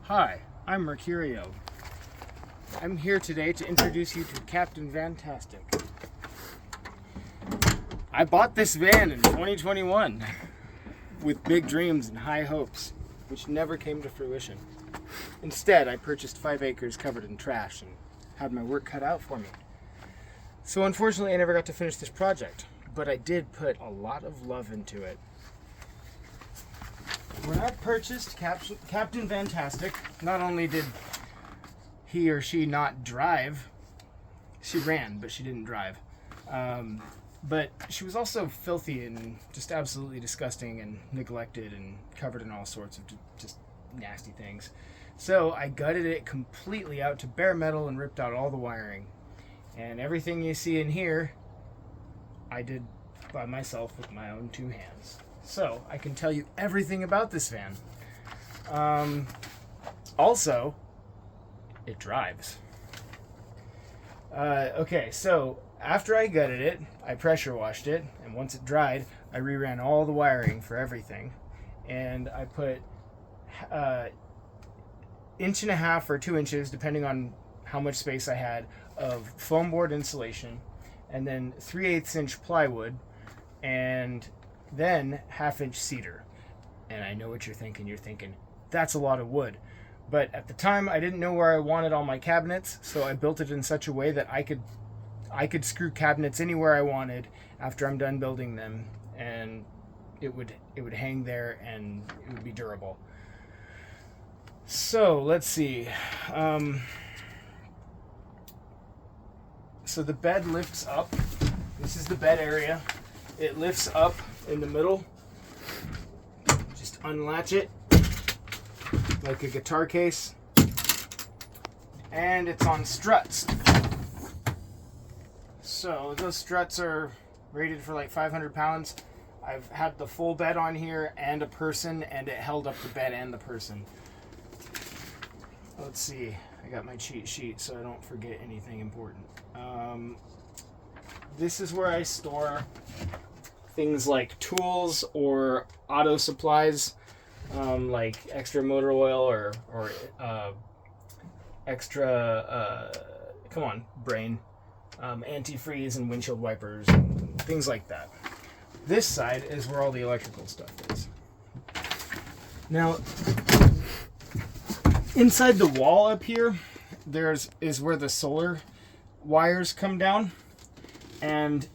Hi, I'm Mercurio. I'm here today to introduce you to Captain Vantastic. I bought this van in 2021 with big dreams and high hopes, which never came to fruition. Instead, I purchased 5 acres covered in trash and had my work cut out for me. So unfortunately, I never got to finish this project, but I did put a lot of love into it. When I purchased Captain Vantastic, not only did he or she not drive, she ran, but she didn't drive. But she was also filthy and just absolutely disgusting and neglected and covered in all sorts of just nasty things. So I gutted it completely out to bare metal and ripped out all the wiring. And everything you see in here, I did by myself with my own 2 hands. So I can tell you everything about this van. Also, it drives. Okay, so after I gutted it, I pressure washed it, and once it dried, I reran all the wiring for everything, and I put 1.5 inches or 2 inches, depending on how much space I had, of foam board insulation, and then 3/8 inch plywood, and then 1/2 inch cedar. And I know what you're thinking. You're thinking, that's a lot of wood. But at the time, I didn't know where I wanted all my cabinets, so I built it in such a way that I could screw cabinets anywhere I wanted after I'm done building them, and it would hang there and it would be durable. So let's see. So the bed lifts up. This is the bed area. It lifts up in the middle. Just unlatch it like a guitar case, and it's on struts. So those struts are rated for like 500 pounds. I've had the full bed on here and a person, and it held up the bed and the person. Let's see, I got my cheat sheet so I don't forget anything important. This is where I store things like tools or auto supplies, like extra motor oil or extra, come on, brain, antifreeze and windshield wipers and things like that. This side is where all the electrical stuff is. Now, inside the wall up here, is where the solar wires come down, and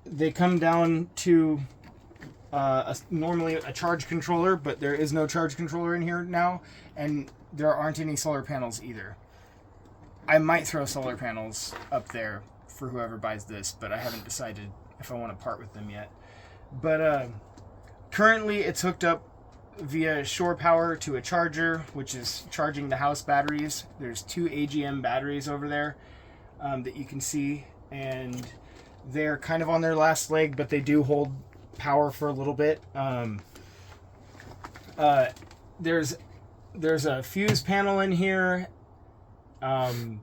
they come down to normally a charge controller, but there is no charge controller in here now, and there aren't any solar panels either. I might throw solar panels up there for whoever buys this, but I haven't decided if I want to part with them yet. But currently it's hooked up via shore power to a charger, which is charging the house batteries. There's 2 AGM batteries over there that you can see, and they're kind of on their last leg, but they do hold power for a little bit. There's a fuse panel in here, so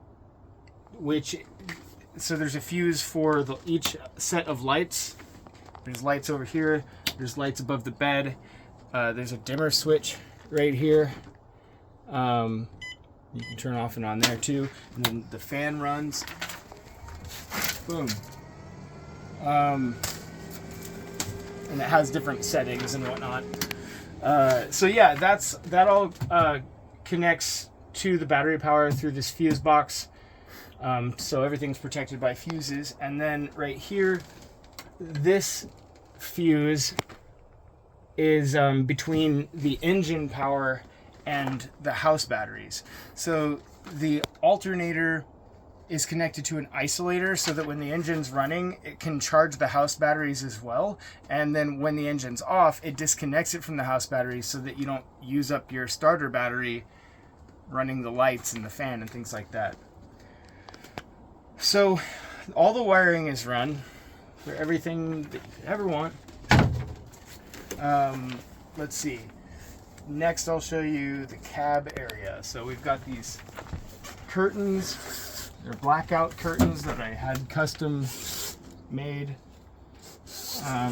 there's a fuse for each set of lights. There's lights over here. There's lights above the bed. There's a dimmer switch right here. You can turn off and on there too. And then the fan runs. Boom. And it has different settings and whatnot. So yeah, that all connects to the battery power through this fuse box. So everything's protected by fuses. And then right here, this fuse is between the engine power and the house batteries. So the alternator is connected to an isolator so that when the engine's running, it can charge the house batteries as well. And then when the engine's off, it disconnects it from the house batteries so that you don't use up your starter battery running the lights and the fan and things like that. So all the wiring is run for everything that you could ever want. Let's see. Next, I'll show you the cab area. So we've got these curtains. They're blackout curtains that I had custom made. I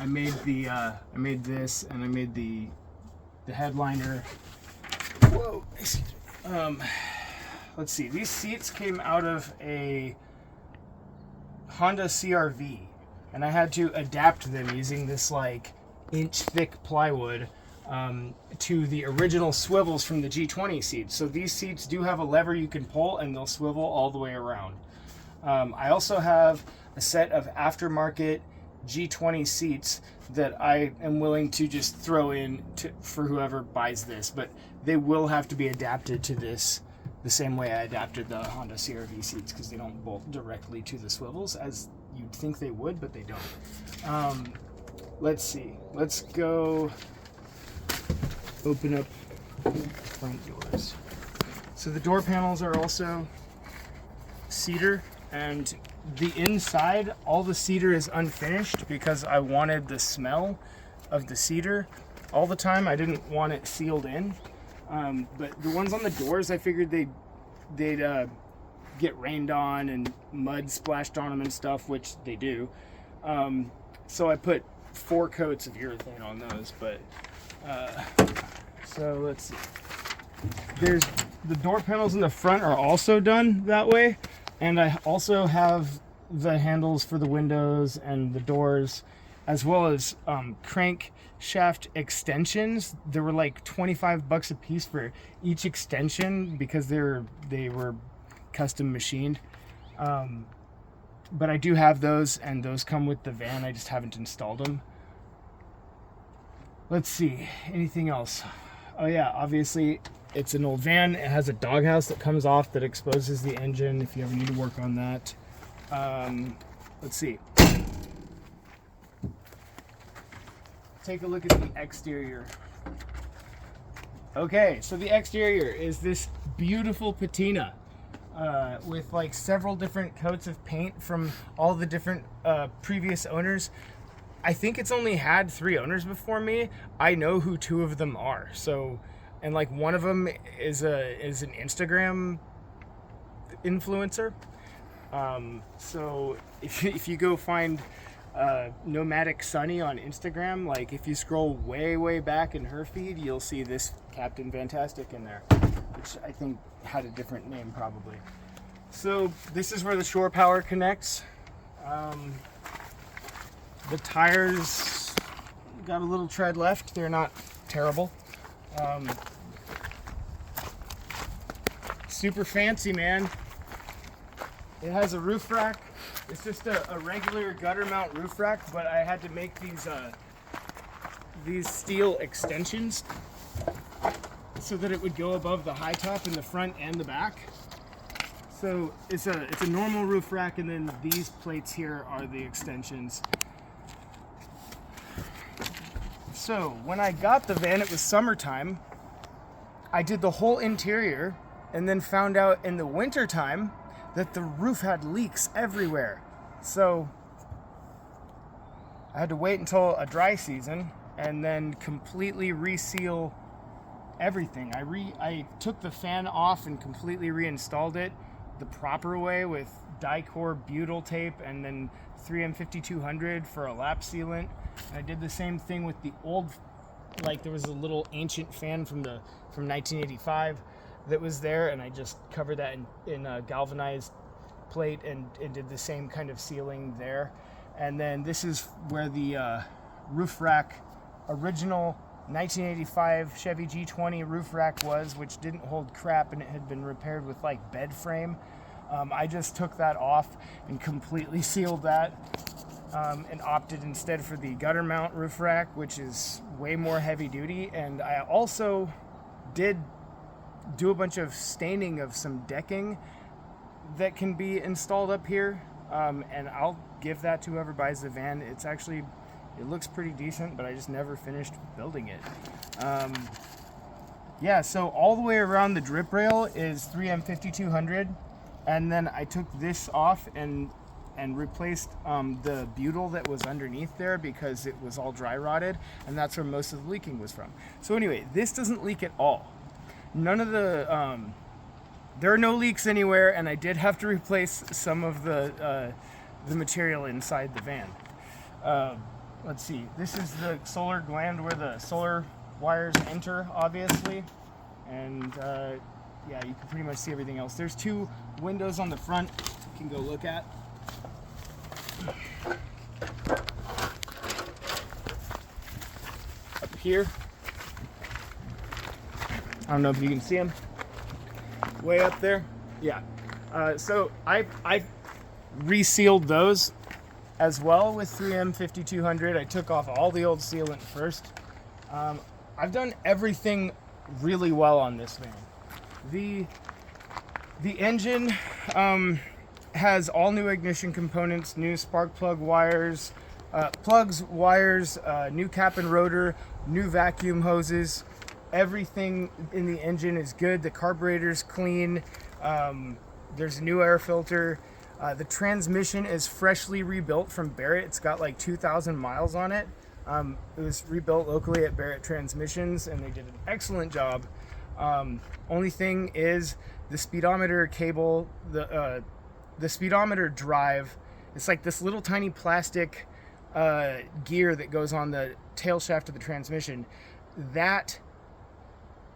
made this, and I made the the headliner. Whoa, excuse me. Let's see. These seats came out of a Honda CR-V, and I had to adapt them using this like inch-thick plywood to the original swivels from the G20 seats. So these seats do have a lever you can pull, and they'll swivel all the way around. I also have a set of aftermarket G20 seats that I am willing to just throw in for whoever buys this, but they will have to be adapted to this the same way I adapted the Honda CR-V seats, because they don't bolt directly to the swivels as you'd think they would, but they don't. Let's see. Let's go open up front doors. So the door panels are also cedar, and the inside, all the cedar is unfinished because I wanted the smell of the cedar all the time. I didn't want it sealed in. But the ones on the doors, I figured they'd get rained on and mud splashed on them and stuff, which they do. So I put 4 coats of urethane on those. But so let's see. There's the door panels in the front are also done that way, and I also have the handles for the windows and the doors, as well as crank shaft extensions. There were like $25 a piece for each extension because they were custom machined. But I do have those, and those come with the van. I just haven't installed them. Let's see, anything else? Oh yeah, obviously it's an old van. It has a doghouse that comes off that exposes the engine if you ever need to work on that. Let's see. Take a look at the exterior. Okay, so the exterior is this beautiful patina with like several different coats of paint from all the different previous owners. I think it's only had 3 owners before me. I know who 2 of them are. So, and like one of them is an Instagram influencer. So if you go find Nomadic Sunny on Instagram, like if you scroll way back in her feed, you'll see this Captain Vantastic in there, which I think had a different name probably. So this is where the shore power connects. The tires got a little tread left. They're not terrible. Super fancy, man. It has a roof rack. It's just a regular gutter mount roof rack, but I had to make these steel extensions so that it would go above the high top in the front and the back. So it's a normal roof rack, and then these plates here are the extensions. So when I got the van, it was summertime. I did the whole interior, and then found out in the wintertime that the roof had leaks everywhere. So I had to wait until a dry season and then completely reseal everything. I took the fan off and completely reinstalled it the proper way with Dicor butyl tape and then 3M5200 for a lap sealant. And I did the same thing with the old, like there was a little ancient fan from 1985 that was there, and I just covered that in a galvanized plate and did the same kind of sealing there. And then this is where the roof rack, original 1985 Chevy G20 roof rack was, which didn't hold crap, and it had been repaired with like bed frame. I just took that off and completely sealed that, and opted instead for the gutter mount roof rack, which is way more heavy duty. And I also did do a bunch of staining of some decking that can be installed up here, and I'll give that to whoever buys the van. It looks pretty decent, but I just never finished building it. Yeah, so all the way around the drip rail is 3M5200, and then I took this off and replaced the butyl that was underneath there because it was all dry rotted, and that's where most of the leaking was from. So anyway, this doesn't leak at all. None of the there are no leaks anywhere, and I did have to replace some of the material inside the van. Let's see, this is the solar gland where the solar wires enter, obviously, and yeah, you can pretty much see everything else. There's 2 windows on the front you can go look at. Up here, I don't know if you can see them, way up there. Yeah. So I resealed those as well with 3M 5200. I took off all the old sealant first. I've done everything really well on this van. The engine has all new ignition components, new spark plug wires, wires, new cap and rotor, new vacuum hoses. Everything in the engine is good. The carburetor's clean. There's a new air filter. The transmission is freshly rebuilt from Barrett. It's got like 2,000 miles on it. It was rebuilt locally at Barrett Transmissions, and they did an excellent job. Only thing is the speedometer cable, the speedometer drive. It's like this little tiny plastic gear that goes on the tail shaft of the transmission. That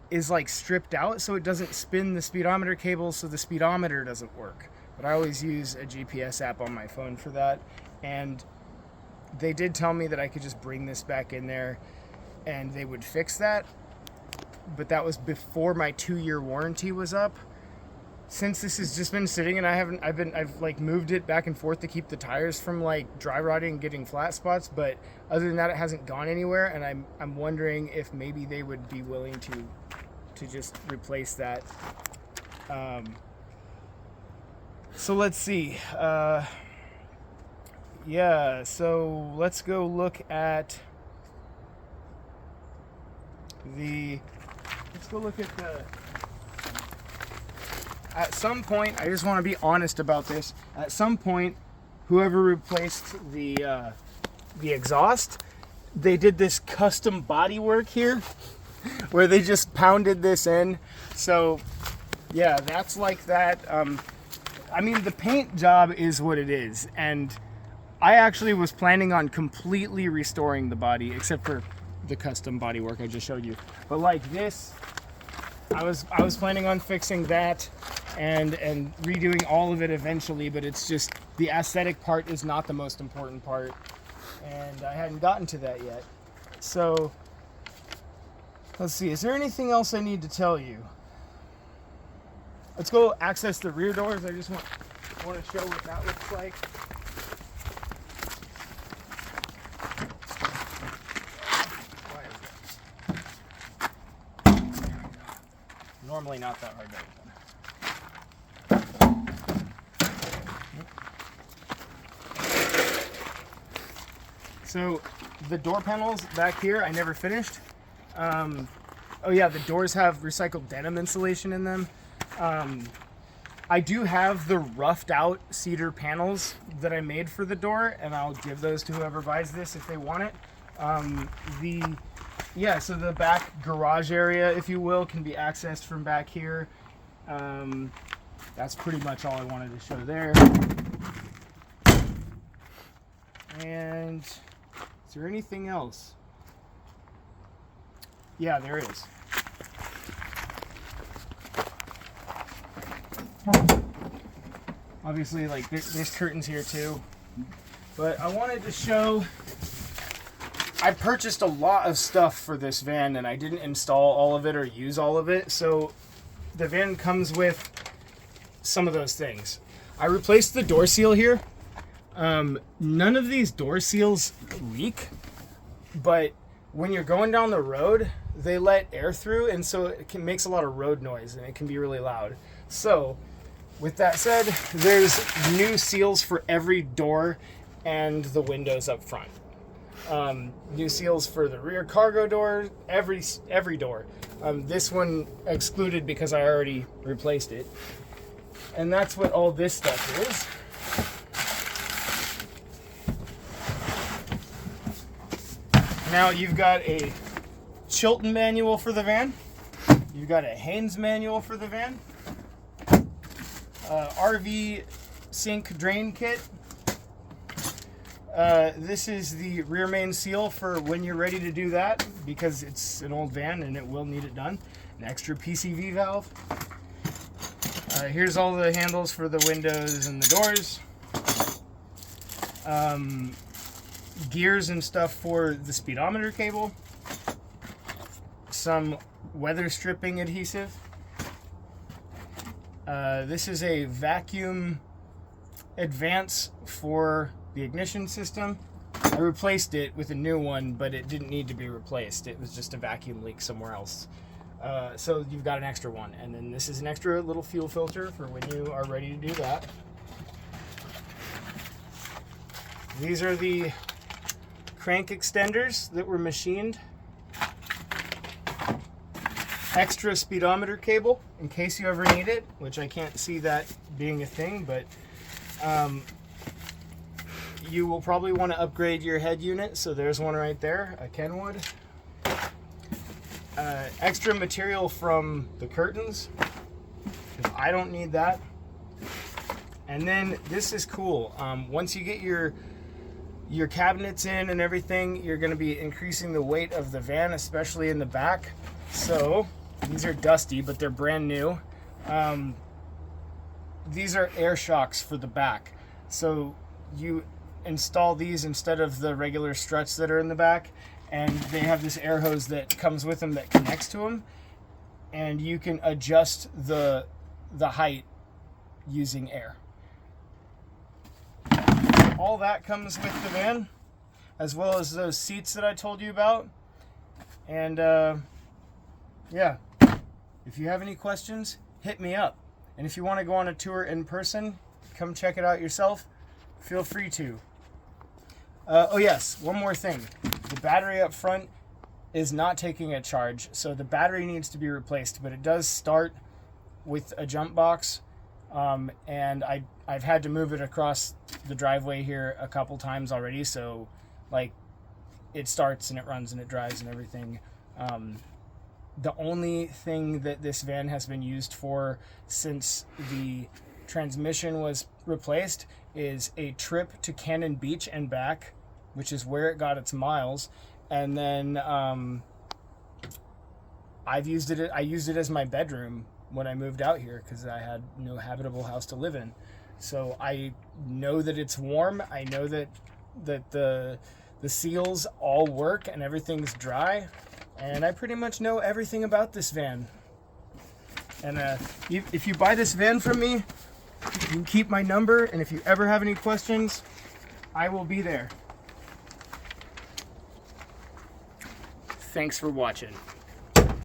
is like stripped out, so it doesn't spin the speedometer cable, so the speedometer doesn't work. But I always use a GPS app on my phone for that, and they did tell me that I could just bring this back in there and they would fix that, but that was before my 2-year warranty was up. Since this has just been sitting and I've like moved it back and forth to keep the tires from like dry rotting and getting flat spots, but other than that it hasn't gone anywhere, and I'm wondering if maybe they would be willing to just replace that. So let's see. Yeah, so let's go look at at some point, I just want to be honest about this. At some point, whoever replaced the exhaust, they did this custom body work here where they just pounded this in. So yeah, that's like that. I mean, the paint job is what it is, and I actually was planning on completely restoring the body, except for the custom body work I just showed you. But like this, I was planning on fixing that and redoing all of it eventually, but it's just the aesthetic part is not the most important part, and I hadn't gotten to that yet. So let's see, is there anything else I need to tell you? Let's go access the rear doors. I just want to show what that looks like. Normally not that hard to open. So the door panels back here, I never finished. Oh yeah, the doors have recycled denim insulation in them. I do have the roughed out cedar panels that I made for the door, and I'll give those to whoever buys this if they want it. So the back garage area, if you will, can be accessed from back here. That's pretty much all I wanted to show there. And is there anything else? Yeah, there is. Obviously, like there's curtains here too, but I wanted to show. I purchased a lot of stuff for this van, and I didn't install all of it or use all of it, so the van comes with some of those things. I replaced the door seal here. None of these door seals leak, but when you're going down the road, they let air through, and so makes a lot of road noise, and it can be really loud. So with that said, there's new seals for every door and the windows up front. New seals for the rear cargo door, every door. This one excluded because I already replaced it. And that's what all this stuff is. Now you've got a Chilton manual for the van. You've got a Haynes manual for the van. RV sink drain kit. This is the rear main seal for when you're ready to do that, because it's an old van and it will need it done. An extra PCV valve. Here's all the handles for the windows and the doors. Gears and stuff for the speedometer cable. Some weather stripping adhesive. This is a vacuum advance for the ignition system. I replaced it with a new one, but it didn't need to be replaced. It was just a vacuum leak somewhere else. So you've got an extra one. And then this is an extra little fuel filter for when you are ready to do that. These are the crank extenders that were machined. Extra speedometer cable in case you ever need it, which I can't see that being a thing, but you will probably want to upgrade your head unit, so there's one right there, a Kenwood. Extra material from the curtains, because I don't need that. And then this is cool. Once you get your cabinets in and everything, you're going to be increasing the weight of the van, especially in the back. So these are dusty, but they're brand new. These are air shocks for the back. So you install these instead of the regular struts that are in the back, and they have this air hose that comes with them that connects to them, and you can adjust the height using air. All that comes with the van, as well as those seats that I told you about. And yeah, if you have any questions, hit me up. And if you want to go on a tour in person, come check it out yourself, feel free to. Oh yes, one more thing. The battery up front is not taking a charge, so the battery needs to be replaced, but it does start with a jump box. And I've had to move it across the driveway here a couple times already, so like it starts and it runs and it drives and everything. The only thing that this van has been used for since the transmission was replaced is a trip to Cannon Beach and back, which is where it got its miles. And then I used it as my bedroom when I moved out here because I had no habitable house to live in. So I know that it's warm. I know that the seals all work and everything's dry. And I pretty much know everything about this van. And if you buy this van from me, you can keep my number. And if you ever have any questions, I will be there. Thanks for watching.